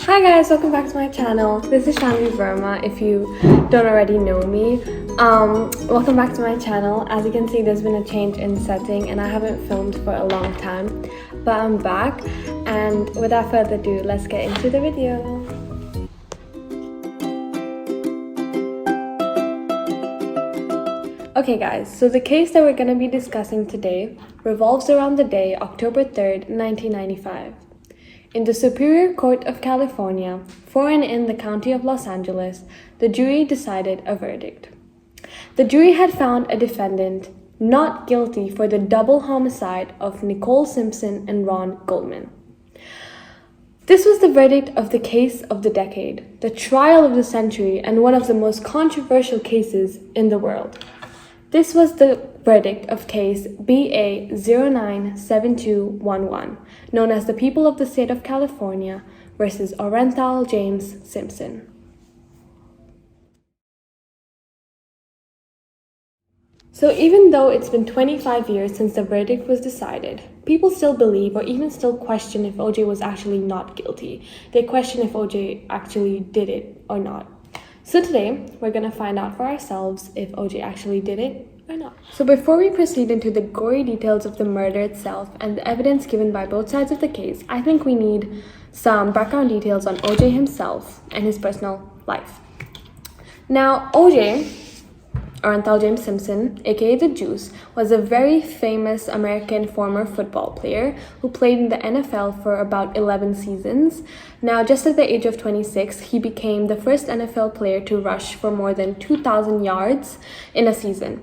Hi guys, welcome back to my channel. This is Shanvi Verma if you don't already know me. Welcome back to my channel. As you can see, there's been a change in setting and I haven't filmed for a long time, but I'm back, and without further ado, let's get into the video. Okay guys, so the case that we're going to be discussing today revolves around the day October 3rd, 1995. In the Superior Court of California, for and in the County of Los Angeles, the jury decided a verdict. The jury had found a defendant not guilty for the double homicide of Nicole Simpson and Ron Goldman. This was the verdict of the case of the decade, the trial of the century, and one of the most controversial cases in the world. This was the verdict of case BA 097211, known as the People of the State of California versus Orenthal James Simpson. So even though it's been 25 years since the verdict was decided, people still believe or even still question if OJ was actually not guilty. They question if OJ actually did it or not. So today, we're going to find out for ourselves if OJ actually did it or not. So before we proceed into the gory details of the murder itself and the evidence given by both sides of the case, I think we need some background details on OJ himself and his personal life. Now, OJ, Orenthal James Simpson, aka the Juice, was a very famous American former football player who played in the NFL for about 11 seasons. Now, just at the age of 26, he became the first NFL player to rush for more than 2,000 yards in a season.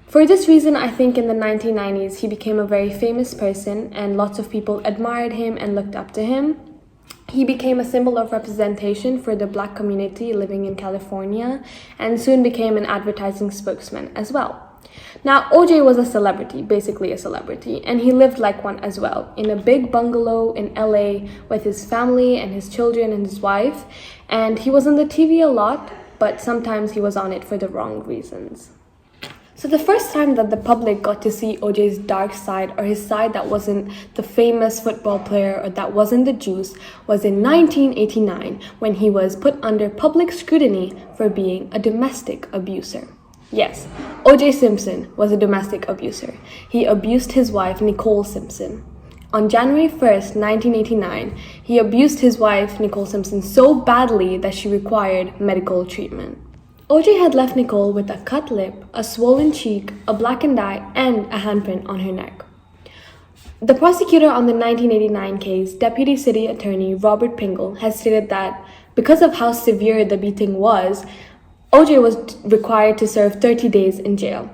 For this reason, I think in the 1990s, he became a very famous person and lots of people admired him and looked up to him. He became a symbol of representation for the Black community living in California and soon became an advertising spokesman as well. Now, OJ was a celebrity, basically a celebrity, and he lived like one as well, in a big bungalow in LA with his family and his children and his wife. And he was on the TV a lot, but sometimes he was on it for the wrong reasons. So the first time that the public got to see OJ's dark side, or his side that wasn't the famous football player or that wasn't the Juice, was in 1989 when he was put under public scrutiny for being a domestic abuser. Yes, OJ Simpson was a domestic abuser. He abused his wife, Nicole Simpson. On January 1st, 1989, he abused his wife, Nicole Simpson, so badly that she required medical treatment. OJ had left Nicole with a cut lip, a swollen cheek, a blackened eye, and a handprint on her neck. The prosecutor on the 1989 case, Deputy City Attorney Robert Pingle, has stated that because of how severe the beating was, OJ was required to serve 30 days in jail.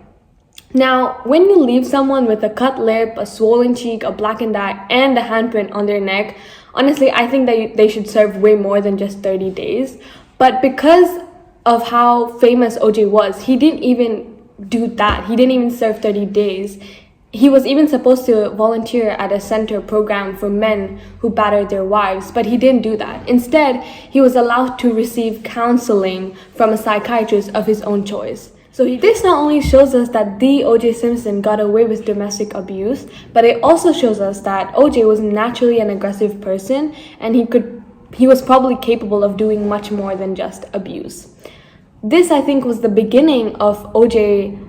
Now, when you leave someone with a cut lip, a swollen cheek, a blackened eye, and a handprint on their neck, honestly, I think that they should serve way more than just 30 days. But because of how famous OJ was, he didn't even do that. He didn't even serve 30 days. He was even supposed to volunteer at a center program for men who battered their wives, but he didn't do that. Instead, he was allowed to receive counseling from a psychiatrist of his own choice. So this not only shows us that the OJ Simpson got away with domestic abuse, but it also shows us that OJ was naturally an aggressive person and he was probably capable of doing much more than just abuse. This, I think, was the beginning of OJ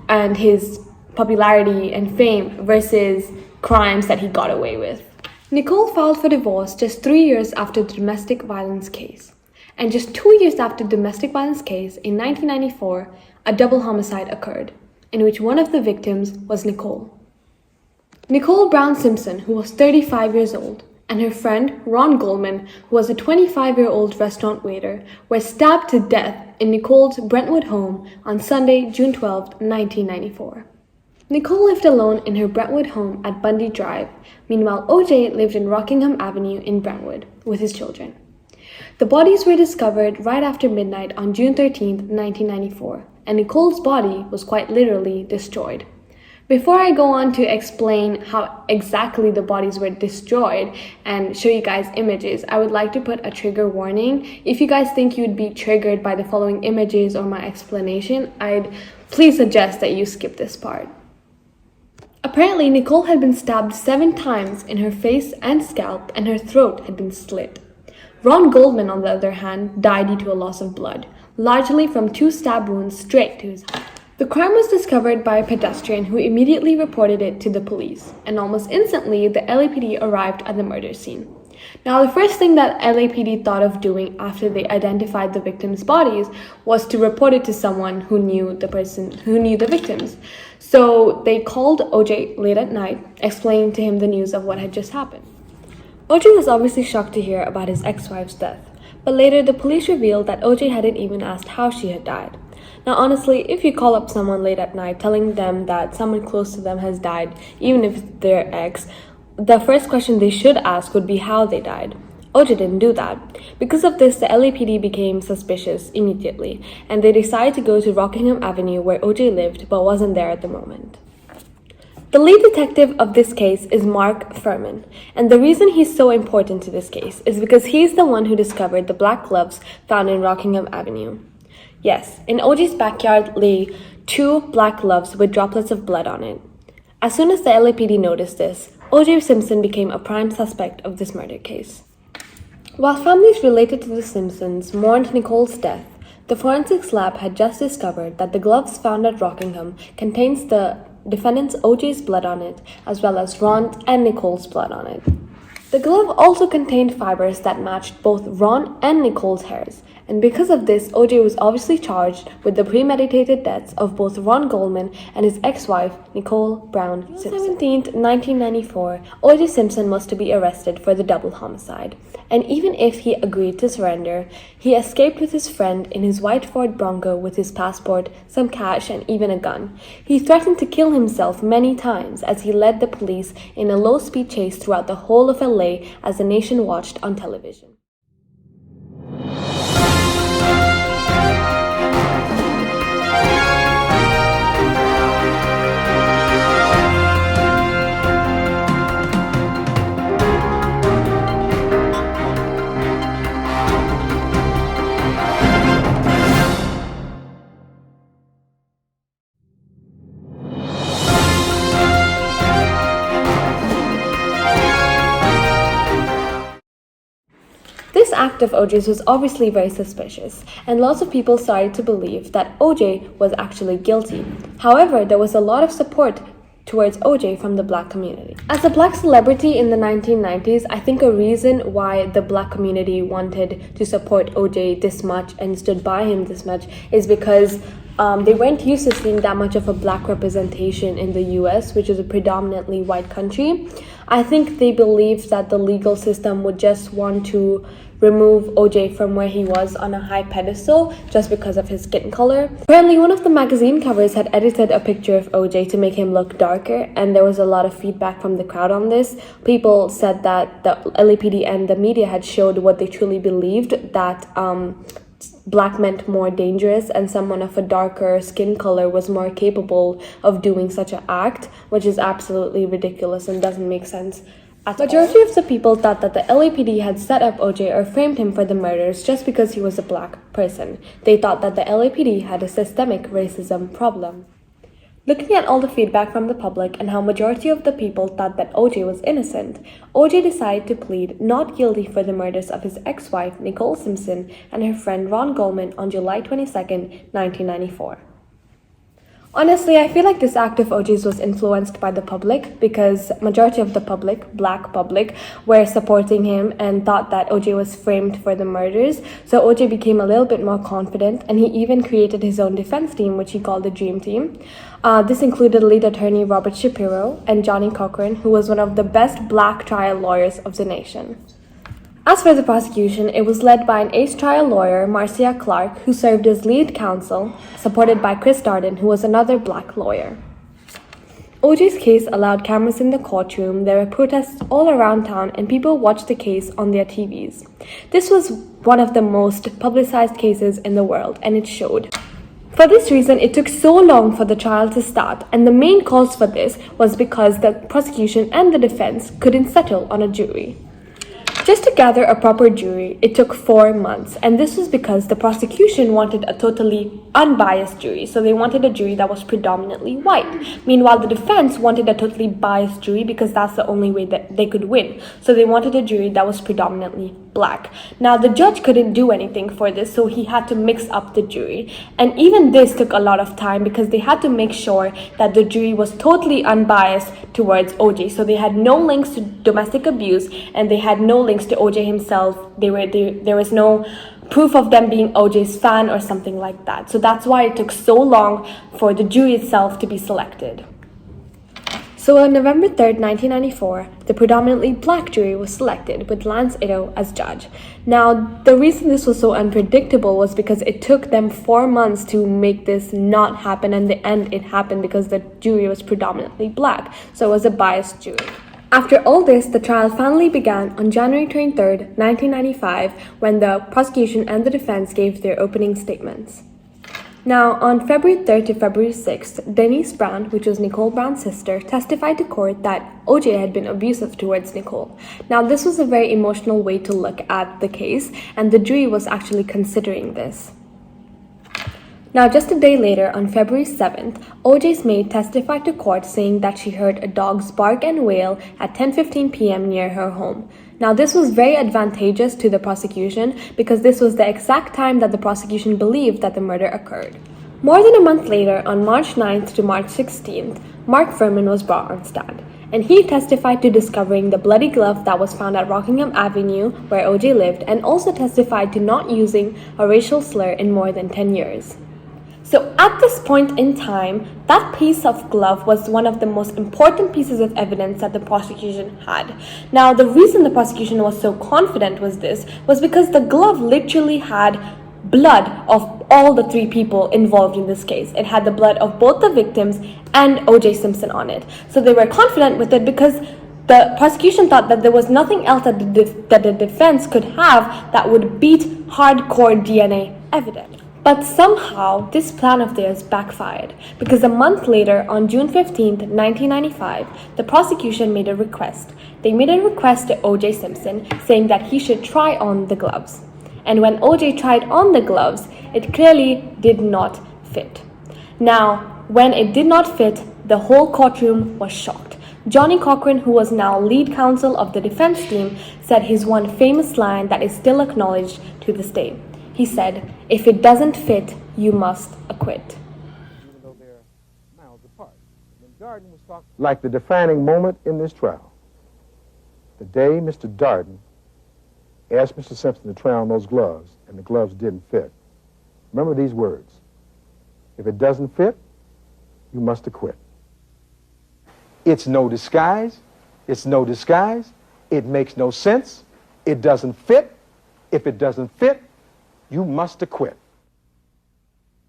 and his popularity and fame versus crimes that he got away with. Nicole filed for divorce just 3 years after the domestic violence case. And just 2 years after the domestic violence case, in 1994, a double homicide occurred, in which one of the victims was Nicole. Nicole Brown Simpson, who was 35 years old, and her friend, Ron Goldman, who was a 25-year-old restaurant waiter, were stabbed to death in Nicole's Brentwood home on Sunday, June 12, 1994. Nicole lived alone in her Brentwood home at Bundy Drive. Meanwhile, OJ lived in Rockingham Avenue in Brentwood with his children. The bodies were discovered right after midnight on June 13, 1994, and Nicole's body was quite literally destroyed. Before I go on to explain how exactly the bodies were destroyed and show you guys images, I would like to put a trigger warning. If you guys think you'd be triggered by the following images or my explanation, I'd please suggest that you skip this part. Apparently, Nicole had been stabbed 7 times in her face and scalp, and her throat had been slit. Ron Goldman, on the other hand, died due to a loss of blood, largely from 2 stab wounds straight to his heart. The crime was discovered by a pedestrian who immediately reported it to the police, and almost instantly the LAPD arrived at the murder scene. Now, the first thing that LAPD thought of doing after they identified the victims' bodies was to report it to someone who knew the victims. So they called OJ late at night, explaining to him the news of what had just happened. OJ was obviously shocked to hear about his ex-wife's death, but later the police revealed that OJ hadn't even asked how she had died. Now, honestly, if you call up someone late at night telling them that someone close to them has died, even if it's their ex, the first question they should ask would be how they died. OJ didn't do that. Because of this, the LAPD became suspicious immediately, and they decided to go to Rockingham Avenue where OJ lived but wasn't there at the moment. The lead detective of this case is Mark Furman, and the reason he's so important to this case is because he's the one who discovered the black gloves found in Rockingham Avenue. Yes, in OJ's backyard lay 2 black gloves with droplets of blood on it. As soon as the LAPD noticed this, OJ Simpson became a prime suspect of this murder case. While families related to the Simpsons mourned Nicole's death, the forensics lab had just discovered that the gloves found at Rockingham contains the defendant's OJ's blood on it, as well as Ron and Nicole's blood on it. The glove also contained fibers that matched both Ron and Nicole's hairs, and because of this, OJ was obviously charged with the premeditated deaths of both Ron Goldman and his ex-wife, Nicole Brown Simpson. On 17th, 1994, OJ Simpson was to be arrested for the double homicide, and even if he agreed to surrender, he escaped with his friend in his white Ford Bronco with his passport, some cash, and even a gun. He threatened to kill himself many times as he led the police in a low-speed chase throughout the whole of LA as the nation watched on television. This act of OJ's was obviously very suspicious, and lots of people started to believe that OJ was actually guilty. However, there was a lot of support towards OJ from the black community. As a black celebrity in the 1990s, I think a reason why the black community wanted to support OJ this much and stood by him this much is because they weren't used to seeing that much of a black representation in the US, which is a predominantly white country. I think they believed that the legal system would just want to remove OJ from where he was on a high pedestal just because of his skin color. Apparently, one of the magazine covers had edited a picture of OJ to make him look darker, and there was a lot of feedback from the crowd on this. People said that the LAPD and the media had showed what they truly believed, that black meant more dangerous and someone of a darker skin color was more capable of doing such an act, which is absolutely ridiculous and doesn't make sense. Majority of the people thought that the LAPD had set up OJ or framed him for the murders just because he was a black person. They thought that the LAPD had a systemic racism problem. Looking at all the feedback from the public and how majority of the people thought that OJ was innocent, OJ decided to plead not guilty for the murders of his ex-wife Nicole Simpson and her friend Ron Goldman on July 22nd, 1994. Honestly, I feel like this act of OJ's was influenced by the public because majority of the public, black public, were supporting him and thought that OJ was framed for the murders. So OJ became a little bit more confident, and he even created his own defense team, which he called the Dream Team. This included lead attorney Robert Shapiro and Johnny Cochran, who was one of the best black trial lawyers of the nation. As for the prosecution, it was led by an ace trial lawyer, Marcia Clark, who served as lead counsel, supported by Chris Darden, who was another black lawyer. OJ's case allowed cameras in the courtroom, there were protests all around town, and people watched the case on their TVs. This was one of the most publicized cases in the world, and it showed. For this reason, it took so long for the trial to start, and the main cause for this was because the prosecution and the defense couldn't settle on a jury. Just to gather a proper jury, it took 4 months, and this was because the prosecution wanted a totally unbiased jury, so they wanted a jury that was predominantly white. Meanwhile, the defense wanted a totally biased jury because that's the only way that they could win, so they wanted a jury that was predominantly black. Now, the judge couldn't do anything for this, so he had to mix up the jury. And even this took a lot of time because they had to make sure that the jury was totally unbiased towards OJ. So they had no links to domestic abuse and they had no links to OJ himself. There was no proof of them being OJ's fan or something like that. So that's why it took so long for the jury itself to be selected. So on November 3rd, 1994, the predominantly black jury was selected with Lance Ito as judge. Now, the reason this was so unpredictable was because it took them 4 months to make this not happen, and in the end it happened because the jury was predominantly black, so it was a biased jury. After all this, the trial finally began on January 23rd, 1995, when the prosecution and the defense gave their opening statements. Now, on February 3rd to February 6th, Denise Brown, which was Nicole Brown's sister, testified to court that OJ had been abusive towards Nicole. Now, this was a very emotional way to look at the case, and the jury was actually considering this. Now, just a day later, on February 7th, OJ's maid testified to court saying that she heard a dog's bark and wail at 10:15 p.m. near her home. Now, this was very advantageous to the prosecution because this was the exact time that the prosecution believed that the murder occurred. More than a month later, on March 9th to March 16th, Mark Furman was brought on stand, and he testified to discovering the bloody glove that was found at Rockingham Avenue, where OJ lived, and also testified to not using a racial slur in more than 10 years. So at this point in time, that piece of glove was one of the most important pieces of evidence that the prosecution had. Now, the reason the prosecution was so confident was because the glove literally had blood of all the 3 people involved in this case. It had the blood of both the victims and OJ Simpson on it. So they were confident with it because the prosecution thought that there was nothing else that the defense could have that would beat hardcore DNA evidence. But somehow, this plan of theirs backfired, because a month later, on June 15th, 1995, the prosecution made a request. They made a request to OJ Simpson, saying that he should try on the gloves. And when OJ tried on the gloves, it clearly did not fit. Now, when it did not fit, the whole courtroom was shocked. Johnny Cochran, who was now lead counsel of the defense team, said his one famous line that is still acknowledged to this day. He said, "If it doesn't fit, you must acquit." Even though they're miles apart. When Darden was talking, like the defining moment in this trial, the day Mr. Darden asked Mr. Simpson to try on those gloves, and the gloves didn't fit. Remember these words: "If it doesn't fit, you must acquit." It's no disguise. It's no disguise. It makes no sense. It doesn't fit. If it doesn't fit, you must acquit.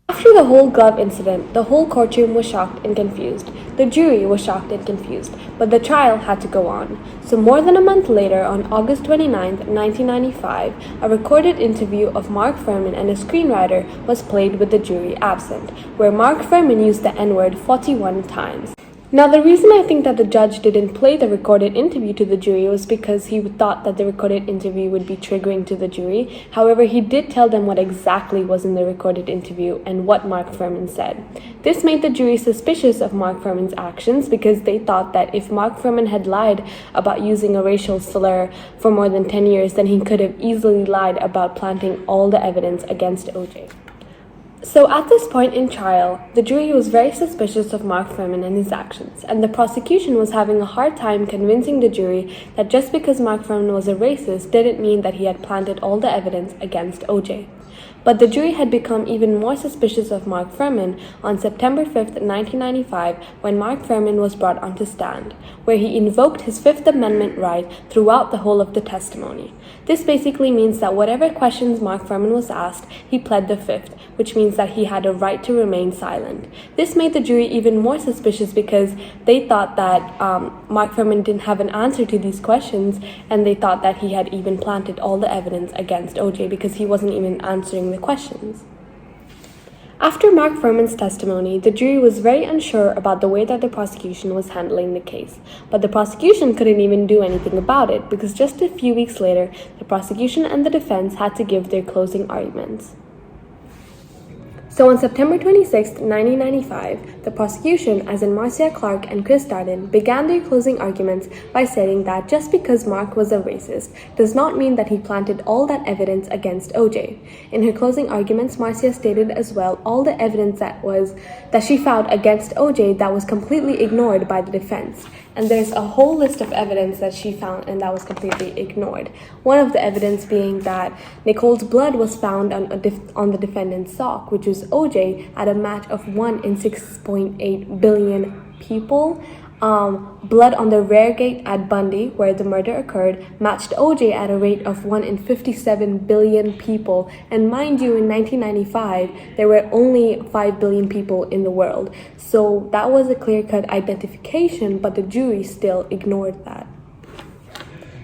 After the whole glove incident, the whole courtroom was shocked and confused. The jury was shocked and confused, but the trial had to go on. So more than a month later, on August 29th, 1995, a recorded interview of Mark Furman and a screenwriter was played with the jury absent, where Mark Furman used the N-word 41 times. Now, the reason I think that the judge didn't play the recorded interview to the jury was because he thought that the recorded interview would be triggering to the jury. However, he did tell them what exactly was in the recorded interview and what Mark Furman said. This made the jury suspicious of Mark Furman's actions because they thought that if Mark Furman had lied about using a racial slur for more than 10 years, then he could have easily lied about planting all the evidence against OJ. So at this point in trial, the jury was very suspicious of Mark Furman and his actions, and the prosecution was having a hard time convincing the jury that just because Mark Furman was a racist didn't mean that he had planted all the evidence against OJ. But the jury had become even more suspicious of Mark Furman on September 5th, 1995, when Mark Furman was brought onto stand, where he invoked his Fifth Amendment right throughout the whole of the testimony. This basically means that whatever questions Mark Furman was asked, he pled the Fifth, which means that he had a right to remain silent. This made the jury even more suspicious because they thought that Mark Furman didn't have an answer to these questions, and they thought that he had even planted all the evidence against OJ because he wasn't even answering the questions. After Mark Furman's testimony, the jury was very unsure about the way that the prosecution was handling the case, but the prosecution couldn't even do anything about it because just a few weeks later, the prosecution and the defense had to give their closing arguments. So on September 26, 1995, the prosecution, as in Marcia Clark and Chris Darden, began their closing arguments by saying that just because Mark was a racist does not mean that he planted all that evidence against OJ. In her closing arguments, Marcia stated as well all the evidence that she found against OJ that was completely ignored by the defense. And there's a whole list of evidence that she found and that was completely ignored. One of the evidence being that Nicole's blood was found on the defendant's sock, which was OJ, at a match of 1 in 6.8 billion people. Blood on the rear gate at Bundy, where the murder occurred, matched OJ at a rate of 1 in 57 billion people. And mind you, in 1995, there were only 5 billion people in the world. So that was a clear-cut identification, but the jury still ignored that.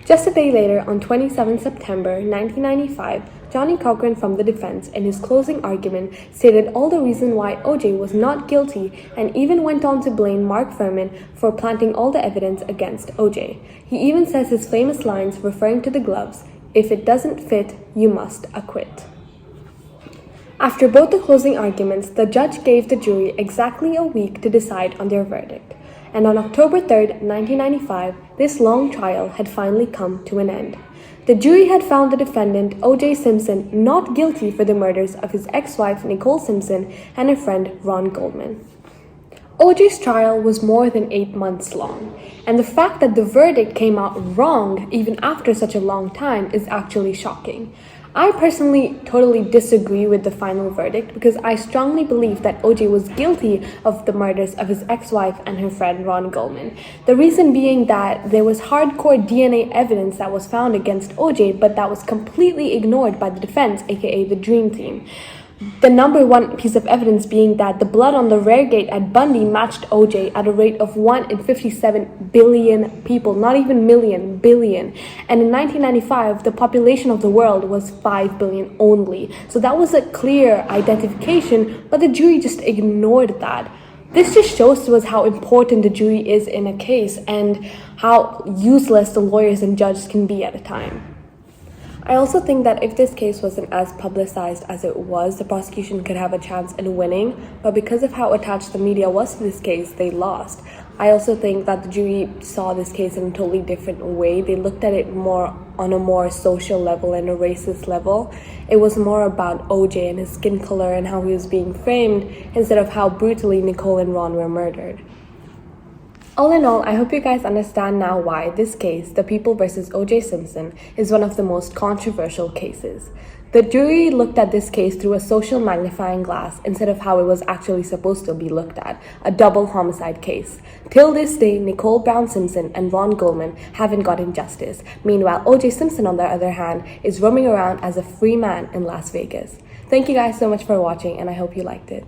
Just a day later, on 27 September 1995, Johnny Cochran from the defense, in his closing argument, stated all the reason why OJ was not guilty and even went on to blame Mark Fuhrman for planting all the evidence against OJ. He even says his famous lines referring to the gloves, "If it doesn't fit, you must acquit." After both the closing arguments, the judge gave the jury exactly a week to decide on their verdict. And on October 3, 1995, this long trial had finally come to an end. The jury had found the defendant, OJ Simpson, not guilty for the murders of his ex-wife, Nicole Simpson, and her friend, Ron Goldman. OJ's trial was more than 8 months long, and the fact that the verdict came out wrong even after such a long time is actually shocking. I personally totally disagree with the final verdict because I strongly believe that OJ was guilty of the murders of his ex-wife and her friend Ron Goldman. The reason being that there was hardcore DNA evidence that was found against OJ, but that was completely ignored by the defense, aka the Dream Team. The number one piece of evidence being that the blood on the rear gate at Bundy matched OJ at a rate of 1 in 57 billion people, not even million, billion. And in 1995, the population of the world was 5 billion only. So that was a clear identification, but the jury just ignored that. This just shows to us how important the jury is in a case and how useless the lawyers and judges can be at a time. I also think that if this case wasn't as publicized as it was, the prosecution could have a chance in winning, but because of how attached the media was to this case, they lost. I also think that the jury saw this case in a totally different way. They looked at it more on a more social level and a racist level. It was more about OJ and his skin color and how he was being framed instead of how brutally Nicole and Ron were murdered. All in all, I hope you guys understand now why this case, the People vs. OJ Simpson, is one of the most controversial cases. The jury looked at this case through a social magnifying glass instead of how it was actually supposed to be looked at, a double homicide case. Till this day, Nicole Brown Simpson and Ron Goldman haven't gotten justice. Meanwhile, OJ Simpson, on the other hand, is roaming around as a free man in Las Vegas. Thank you guys so much for watching, and I hope you liked it.